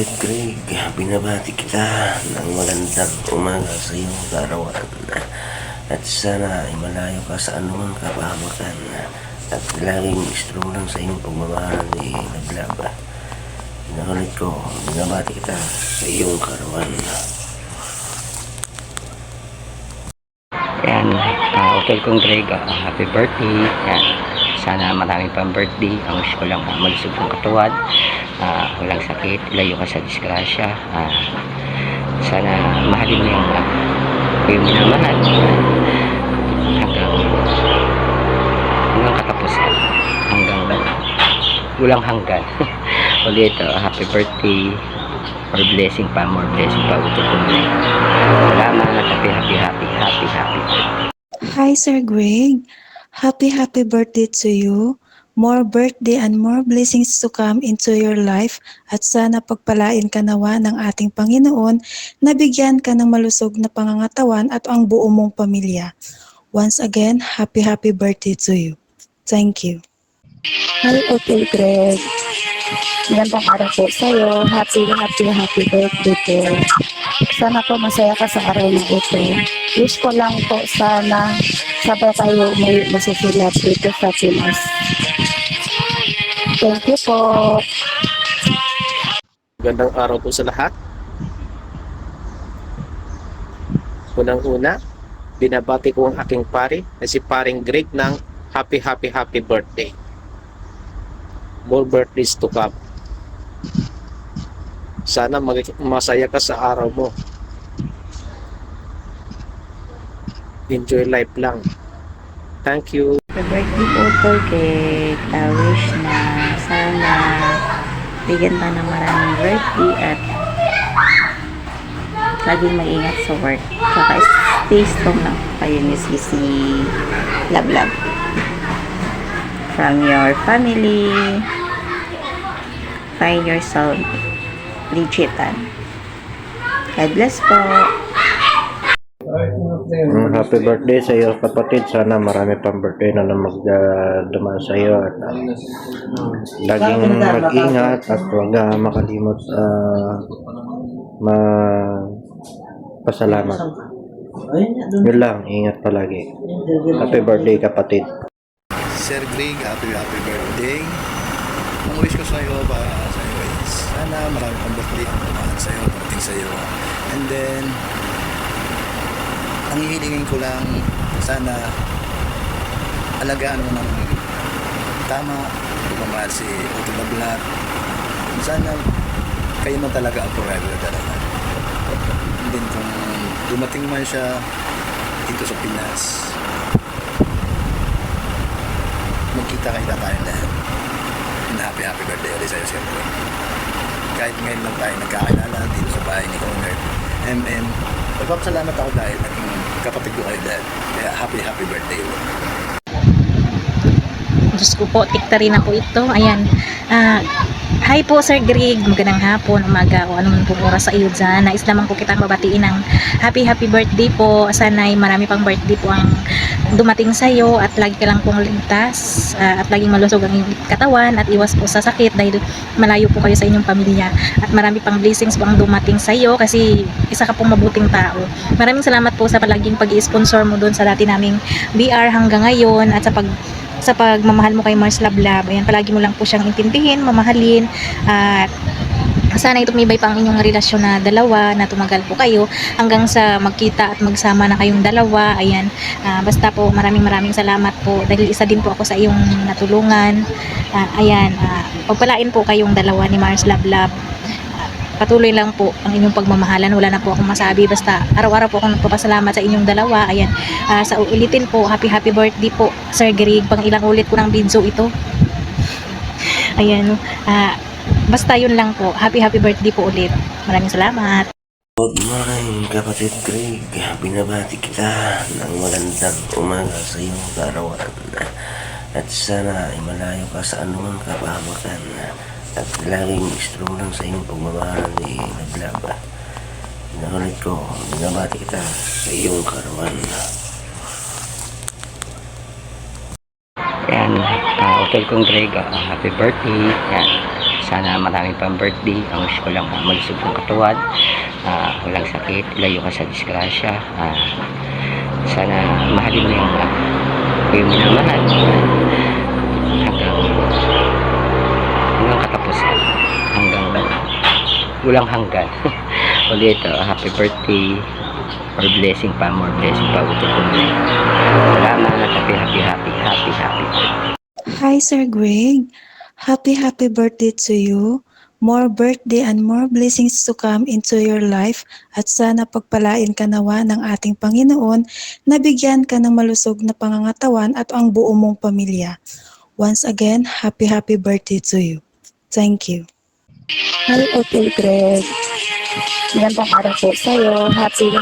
kapatid Greg, binabati kita ng magandang umaga sa iyong karawan. At sana ay malayo ka sa anumang kapahamakan at laging strong lang sa iyong pagmamahal ni Naglaba. Nakulit ko, binabati kita sa iyong karawan. Yan, Hotel kong Greg, happy birthday. Yan, sana marami pang birthday. Ang wish ko lang malusog ang katawan, walang sakit, layo ka sa disgrasya. Sana mahalin mo yung minamahal hanggang katapusan, hanggang walang hanggan. Ulit, happy birthday. More blessing pa, Hotel kong Greg. Salamat, happy birthday. Hi, Sir Greg. Happy birthday to you. More birthday and more blessings to come into your life at sana pagpalain ka nawa ng ating Panginoon na bigyan ka ng malusog na pangangatawan at ang buo mong pamilya. Once again, happy birthday to you. Thank you. Hi, Hotel Greg. Magandang araw po sa'yo. Happy birthday po. Sana po masaya ka sa araw na ito. Wish ko lang po sana sabay tayo may masusulat dito sa Pinas. Thank you po. Magandang araw po sa lahat. Unang-una, binabati ko ang aking pare na si paring Greg ng happy birthday. More birthdays to come. Sana masaya ka sa araw mo. Enjoy life lang. Thank you. Happy birthday po po kay wish na sana bigyan ka ng maraming birthday at laging maingat sa work. Saka stay strong lang kayo ni Sisi Lablab. From your family, find yourself legitan. God bless po. Happy birthday sa iyo kapatid. Sana marami pang birthday na magdama sa iyo at laging mag-ingat at huwag makalimot pasalamat. Yun lang, ingat palagi. Happy birthday kapatid. Sir Greg, happy birthday. Ang wish ko sa iyo is sana marami pang birthday ang dumaan sa iyo, dumating sa iyo. And then ang hihilingin ko lang, sana alagaan mo ng tama, pagmamahal si Hotel Lablab. Sana kayo man talaga ang forever talaga. And then kung dumating man siya dito sa Pinas, magkita-kita tayo lahat. And happy birthday ulit sa'yo, siyempre. Kahit ngayon lang tayo nagkakilala dito sa bahay ni Owner MM. Nagpapasalamat ako dahil naging kapatid ko kayo dahil. Kaya happy birthday ulit. Diyos ko po, tikta rin ako ito. Ayan. Hi po Sir Greg, magandang hapon, umaga o ano man pong oras sa iyo dyan. Nais naman po kitang babatiin ng happy birthday po. Sana'y marami pang birthday po ang dumating sa iyo at lagi ka lang pong ligtas at laging malusog ang iyong katawan at iwas po sa sakit dahil malayo po kayo sa inyong pamilya at marami pang blessings po ang dumating sa iyo kasi isa ka pong mabuting tao. Maraming salamat po sa palaging pag-i-sponsor mo doon sa dati naming BR hanggang ngayon at sa pagmamahal mo kay Mars Lablab. Ayan, palagi mo lang po siyang intindihin, mamahalin at sana tumibay pa ang inyong relasyon na dalawa, na tumagal po kayo hanggang sa magkita at magsama na kayong dalawa. Ayan, basta po maraming salamat po dahil isa din po ako sa iyong natulungan. Ayan, pagpalain po kayong dalawa ni Mars Lablab. Patuloy lang po ang inyong pagmamahalan. Wala na po akong masabi. Basta araw-araw po akong nagpapasalamat sa inyong dalawa. Ayan, sa ulitin po, happy birthday po Sir Greg. Pang ilang ulit ko ng video ito. Ayan, basta yun lang po. Happy birthday po ulit. Maraming salamat. Good morning kapatid Greg, binabati kita ng magandang umaga sa iyong karawan. At sana ay malayo ka sa anumang kapahamakan at laging strong lang sa iyong pagmamahal ni Naglaba. Nakulit ko, binabati kita sa iyong karawan. Yan, Hotel kong Greg, happy birthday. Yan, sana marami pang birthday. Ang wish ko lang malusog ang katawan, walang sakit, layo ka sa disgrasya. Sana mahalin mo yung minamahal hanggang katapusan, hanggang walang hanggan. Ulit, happy birthday, more blessing pa ulit ko. Salamat, happy. Hi, Sir Greg. Happy birthday to you. More birthday and more blessings to come into your life at sana pagpalain ka nawa ng ating Panginoon na bigyan ka ng malusog na pangangatawan at ang buo mong pamilya. Once again, happy birthday to you. Thank you. Hi, Hotel Greg. Magandang araw po sa'yo. Happy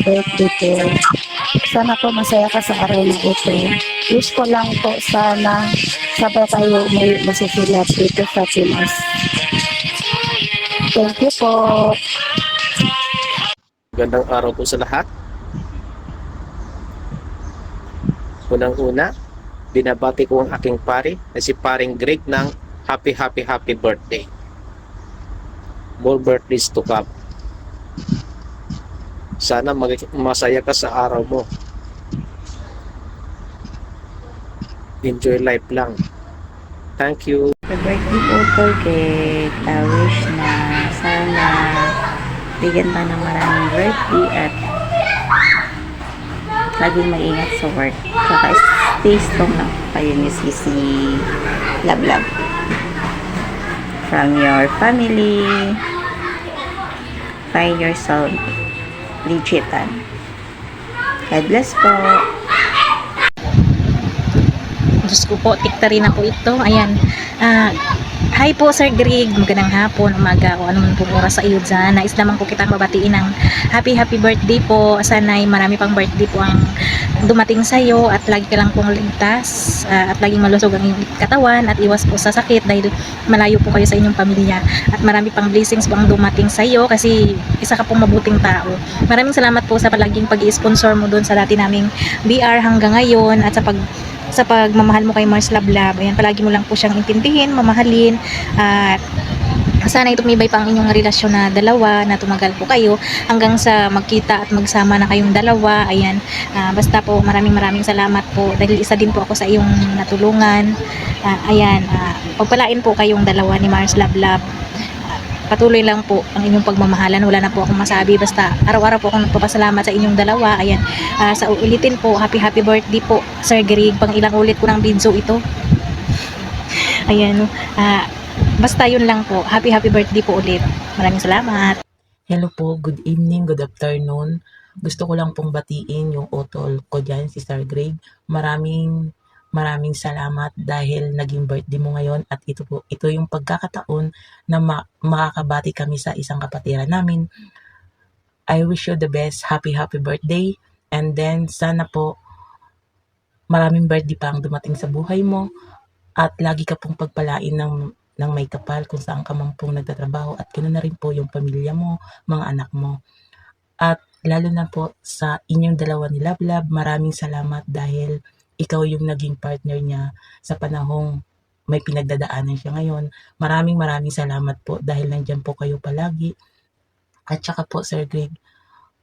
birthday po. Sana po masaya ka sa araw na ito. Wish ko lang po sana sabay tayo may masusulat dito sa Pinas. Thank you po. Gandang araw po sa lahat. Unang-una, binabati ko ang aking pare na si paring Greg ng happy birthday. More birthdays to come. Sana masaya ka sa araw mo. Enjoy life lang. Thank you. Happy birthday po, Tol Cake. Wish na sana bigyan ka ng maraming birthday at laging maingat sa work. Saka stay strong lang kayo ni Sisi Love. From your family, find yourself legitan. God bless po. Diyos ko po, tikta rin ako ito. Ayan. Hi po, Sir Greg. Magandang hapon, umaga, o ano man pong oras sa iyo dyan. Nais lamang ko kitang babatiin ng happy birthday po. Sana'y marami pang birthday po ang dumating sa iyo at lagi ka lang pong ligtas at laging malusog ang iyong katawan at iwas po sa sakit dahil malayo po kayo sa inyong pamilya at marami pang blessings po ang dumating sa iyo kasi isa ka pong mabuting tao. Maraming salamat po sa palaging pag-i-sponsor mo doon sa dati naming BR hanggang ngayon at sa pagmamahal mo kay Mars Love. Ayan, palagi mo lang po siyang intindihin, mamahalin at sana tumibay pa ang inyong relasyon na dalawa, na tumagal po kayo hanggang sa magkita at magsama na kayong dalawa. Ayan, basta po maraming salamat po dahil isa din po ako sa iyong natulungan. Ayan, pagpalain po kayong dalawa ni Mars Love. Patuloy lang po ang inyong pagmamahalan. Wala na po akong masabi. Basta araw-araw po akong nagpapasalamat sa inyong dalawa. Ayan, sa ulitin po, happy birthday po, Sir Greg. Pang ilang ulit ko ng video ito. Ayan, basta yun lang po. Happy birthday po ulit. Maraming salamat. Hello po, good evening, good afternoon. Gusto ko lang pong batiin yung utol ko dyan, si Sir Greg. Maraming salamat dahil naging birthday mo ngayon at ito yung pagkakataon na makakabati kami sa isang kapatiran namin. I wish you the best, happy birthday, and then sana po maraming birthday pa ang dumating sa buhay mo at lagi ka pong pagpalain ng may kapal kung saan ka man pong nagtatrabaho at ganoon na rin po yung pamilya mo, mga anak mo. At lalo na po sa inyong dalawa ni Love, maraming salamat dahil ikaw yung naging partner niya sa panahong may pinagdadaanan siya ngayon. Maraming salamat po dahil nandyan po kayo palagi. At saka po, Sir Greg,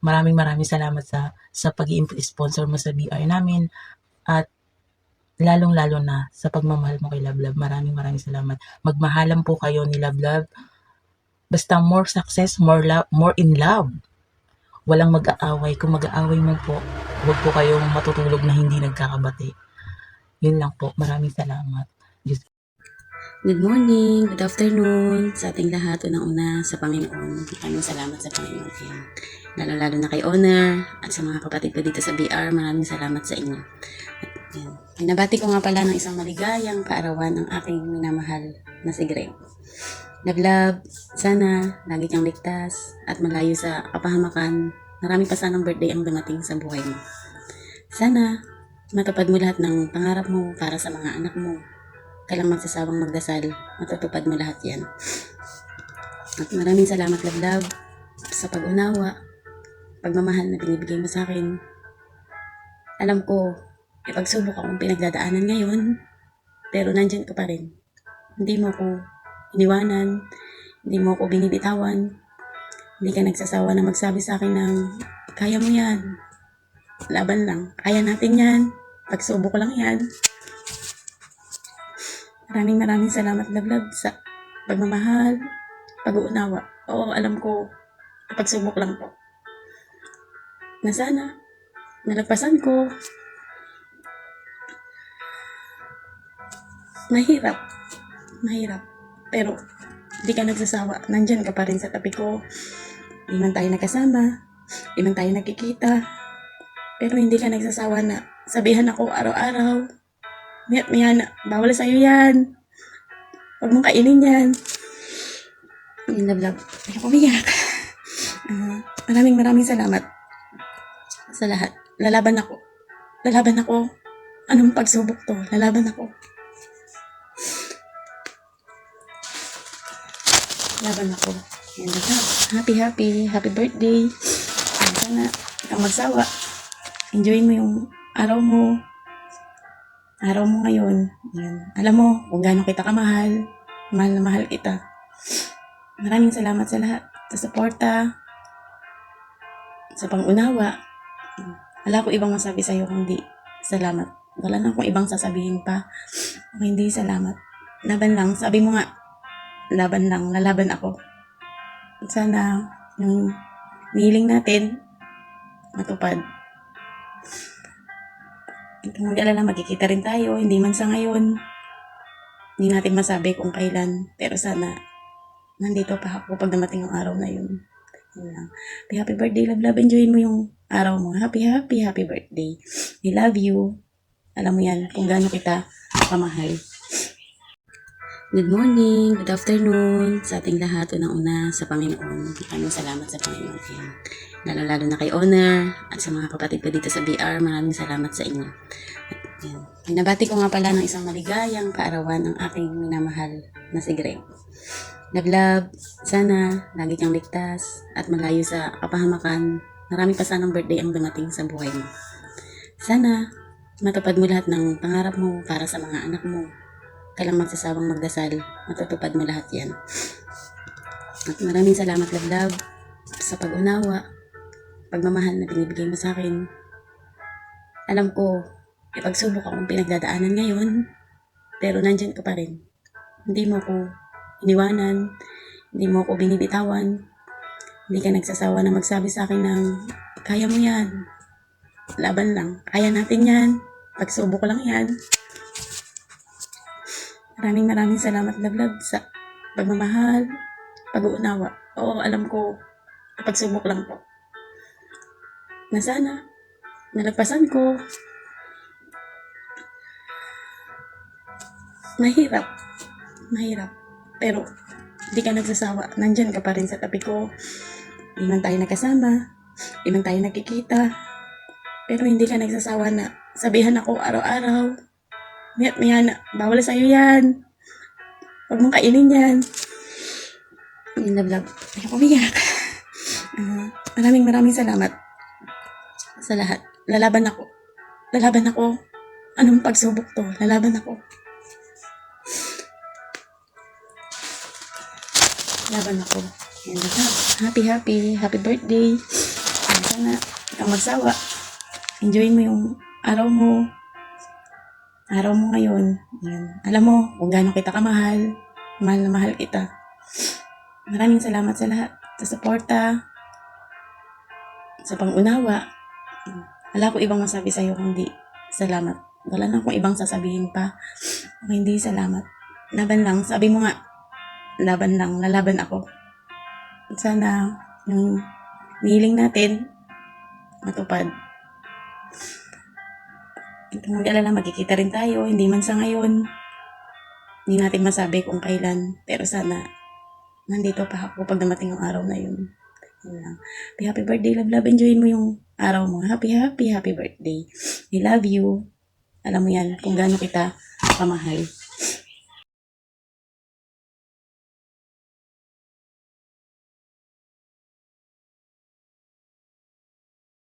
maraming salamat sa pag-i-sponsor mo sa BR namin at lalong-lalo na sa pagmamahal mo kay Love. Maraming salamat. Magmahalan po kayo ni Love. Basta more success, more love, more in love. Walang mag-aaway. Kung mag-aaway man po, huwag po kayong matutulog na hindi nagkakabati. Yun lang po. Maraming salamat. Good morning, good afternoon sa ating lahat. Unang-una sa Panginoon. Maraming salamat sa Panginoon. Lalo-lalo na kay Owner at sa mga kapatid ko dito sa BR. Maraming salamat sa inyo. Pinabati ko nga pala ng isang maligayang kaarawan ng aking minamahal na si Greg. Love, sana lagi kang ligtas at malayo sa kapahamakan. Marami pa sanang birthday ang dumating sa buhay mo. Sana matupad mo lahat ng pangarap mo para sa mga anak mo. Kailang magsasawang magdasal, matutupad mo lahat yan. At maraming salamat, Love, sa pag-unawa, pagmamahal na binibigay mo sa akin. Alam ko, may pagsubok akong pinagdadaanan ngayon, pero nandyan ka pa rin. Hindi mo ako iniwanan, hindi mo ako binibitawan, hindi ka nagsasawa na magsabi sa akin ng, kaya mo yan, laban lang, kaya natin yan, pagsubok lang yan. Maraming salamat, Lablab, sa pagmamahal, pag-uunawa. Oo, alam ko, pagsubok lang to. Na sana, nalagpasan ko. Mahirap. Pero, hindi ka nagsasawa. Nandyan ka pa rin sa tabi ko. Hindi man tayo nagkasama. Hindi man tayo nagkikita. Pero hindi ka nagsasawa na sabihan ako araw-araw. Miya't miya na, bawal sa'yo yan. Huwag mong kainin yan. Lablab. Ay, umiyak. Maraming salamat sa lahat. Lalaban ako. Anong pagsubok to? Lalaban ako. Yan na. Happy birthday. Sana kang magsawa. Enjoy mo yung araw mo. Ngayon. Yan. Alam mo kung gaano kita kamahal. Mahal na mahal kita. Maraming salamat sa lahat. Sa suporta. Sa pangunawa. Wala ko ibang masabi sa'yo kundi salamat. Wala na akong ibang sasabihin pa. Kung hindi salamat. Laban lang. Sabi mo nga, laban lang. Lalaban ako. Sana yung hiling natin matupad. Kung mag-alala, magkikita rin tayo. Hindi man sa ngayon. Hindi natin masabi kung kailan. Pero sana, nandito pa ako pag dumating ang araw na yun. Yun lang. Happy birthday, Lablab. Enjoy mo yung araw mo. Happy birthday. I love you. Alam mo yan, kung gaano kita kamahal. Good morning, good afternoon sa ating lahat. Unang-una sa Panginoon. Maraming salamat sa Panginoon. Yan. Lalo-lalo na kay Honor at sa mga kapatid ko dito sa BR. Maraming salamat sa inyo. At yan. Pinabati ko nga pala ng isang maligayang kaarawan ng aking minamahal na si Greg. Lablab, sana lagi kang ligtas at malayo sa kapahamakan. Marami pa sanang birthday ang dumating sa buhay mo. Sana matupad mo lahat ng pangarap mo para sa mga anak mo. Kailang magsasawang magdasal, matutupad mo lahat yan. At maraming salamat, Lablab, sa pag-unawa, pagmamahal na binibigay mo sa akin. Alam ko, ipagsubok akong pinagdadaanan ngayon, pero nandyan ka pa rin. Hindi mo ako iniwanan, hindi mo ako binibitawan, hindi ka nagsasawa na magsabi sa akin ng, kaya mo yan, laban lang, kaya natin yan, pagsubok lang yan. Maraming salamat, Lablab, sa pagmamahal, pag-uunawa. Oo, alam ko, pagsubok lang to. Na sana, nalagpasan ko. Mahirap. Pero, hindi ka nagsasawa. Nandyan ka pa rin sa tabi ko. Hindi man tayo nagkasama. Hindi man tayo nagkikita. Pero hindi ka nagsasawa na sabihan ako araw-araw. Miya't miya na, bawal sa'yo yan. Huwag mong kainin yan. Lablab. Ay, umiyak. Maraming salamat sa lahat. Lalaban ako. Anong pagsubok to? Lalaban ako. Yan na. Happy birthday. Sana kang magsawa. Enjoy mo yung araw mo. Ngayon. Yan. Alam mo kung gaano kita kamahal. Mahal na mahal kita. Maraming salamat sa lahat. Sa suporta. Sa pangunawa. Wala ko ibang masabi sa'yo kundi salamat. Wala na akong ibang sasabihin pa. Kung hindi salamat. Laban lang. Sabi mo nga, laban lang. Lalaban ako. Sana yung hiling natin matupad. Kung mag-alala, magkikita rin tayo. Hindi man sa ngayon. Hindi natin masabi kung kailan. Pero sana, nandito pa ako pag dumating ang araw na yun. Yun lang. Happy birthday, Lablab. Enjoy mo yung araw mo. Happy birthday. I love you. Alam mo yan, kung gaano kita kamahal.